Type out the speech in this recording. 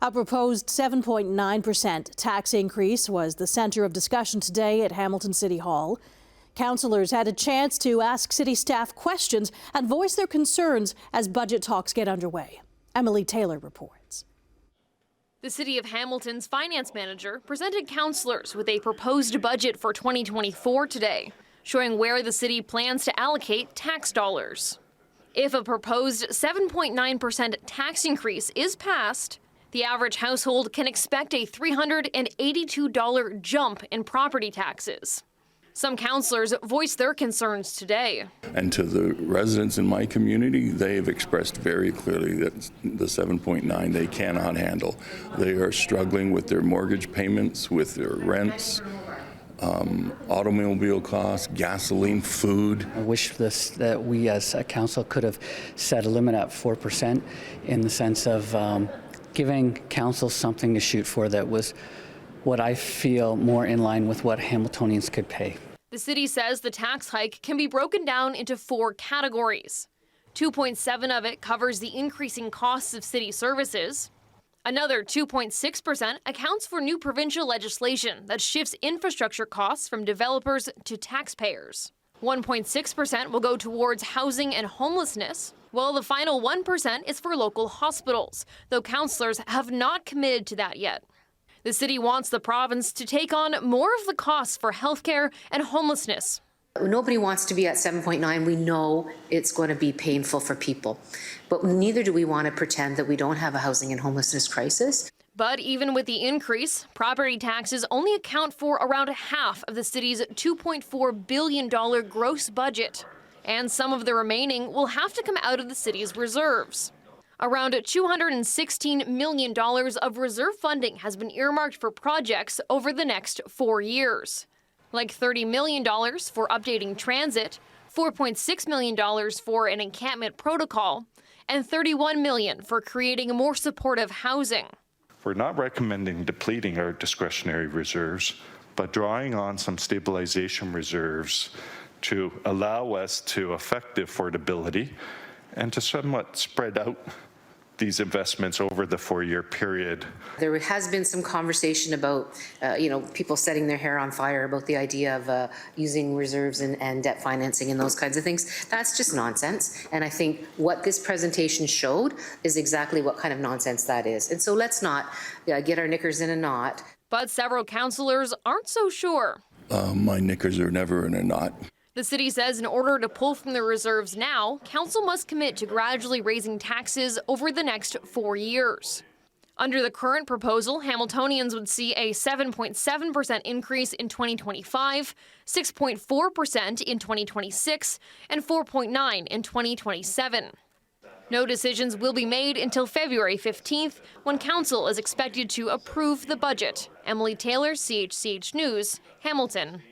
A proposed 7.9% tax increase was the centre of discussion today at Hamilton City Hall. Councillors had a chance to ask city staff questions and voice their concerns as budget talks get underway. Emily Taylor reports. The City of Hamilton's finance manager presented councillors with a proposed budget for 2024 today, showing where the city plans to allocate tax dollars. If a proposed 7.9% tax increase is passed, the average household can expect a $382 jump in property taxes. Some councillors voiced their concerns today. And to the residents in my community, they have expressed very clearly that the 7.9 they cannot handle. They are struggling with their mortgage payments, with their rents, automobile costs, gasoline, food. I wish that we as a council could have set a limit at 4% in the sense of giving council something to shoot for that was what I feel more in line with what Hamiltonians could pay. The city says the tax hike can be broken down into 4 categories. 2.7% of it covers the increasing costs of city services. Another 2.6% accounts for new provincial legislation that shifts infrastructure costs from developers to taxpayers. 1.6% will go towards housing and homelessness, while the final 1% is for local hospitals, though councillors have not committed to that yet. The city wants the province to take on more of the costs for healthcare and homelessness. Nobody wants to be at 7.9. We know it's going to be painful for people, but neither do we want to pretend that we don't have a housing and homelessness crisis. But even with the increase, property taxes only account for around half of the city's $2.4 billion gross budget, and some of the remaining will have to come out of the city's reserves. Around $216 million of reserve funding has been earmarked for projects over the next 4 years, like $30 million for updating transit, $4.6 million for an encampment protocol, and $31 million for creating more supportive housing. We're not recommending depleting our discretionary reserves, but drawing on some stabilization reserves to allow us to affect affordability and to somewhat spread out these investments over the 4-year period. There has been some conversation about, people setting their hair on fire about the idea of using reserves and debt financing and those kinds of things. That's just nonsense. And I think what this presentation showed is exactly what kind of nonsense that is. And so let's not get our knickers in a knot. But several councillors aren't so sure. My knickers are never in a knot. The city says in order to pull from the reserves now, council must commit to gradually raising taxes over the next 4 years. Under the current proposal, Hamiltonians would see a 7.7% increase in 2025, 6.4% in 2026, and 4.9% in 2027. No decisions will be made until February 15th, when council is expected to approve the budget. Emily Taylor, CHCH News, Hamilton.